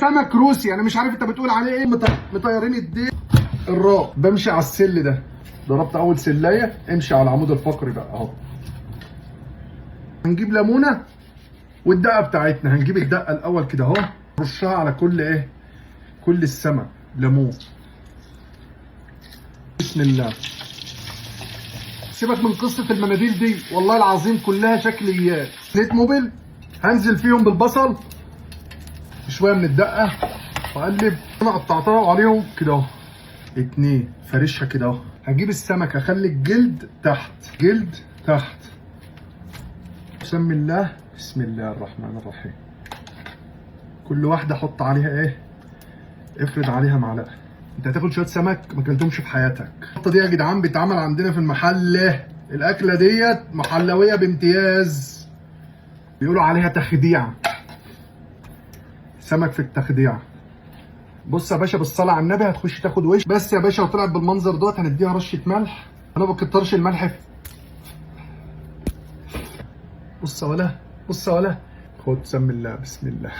سمك روسي، انا مش عارف انت بتقول عليه ايه. مطيرين الديل الراء. بمشي على السل ده، ضربت اول سلايه، امشي على العمود الفقري بقى اهو. هنجيب ليمونه والدقه بتاعتنا، هنجيب الدقه الاول كده اهو، نرشها على كل ايه، كل السمك ليمون. بسم الله. سيبك من قصه المناديل دي، والله العظيم كلها شكليات. زيت موبل هنزل فيهم بالبصل شويه من الدقه واقلب. انا قطعتها وعليهم كده اهو 2 فرشها كده اهو. هجيب السمك اخلي الجلد تحت، جلد تحت. بسم الله، بسم الله الرحمن الرحيم. كل واحده احط عليها ايه، افرد عليها معلقه. انت هتاكل شويه سمك ما اكلتهمش في حياتك. الخطه دي يا جدعان بيتعمل عندنا في المحل، الاكله ديت محلويه بامتياز، بيقولوا عليها تخديع. سمك في التخديع. بص يا باشا بالصلاه على النبي، هتخش تاخد وش بس يا باشا، وطلعت بالمنظر دوت. هنديها رشه ملح، انا ما بكترش الملح. بص ولا، بص ولا، خد سم الله، بسم الله.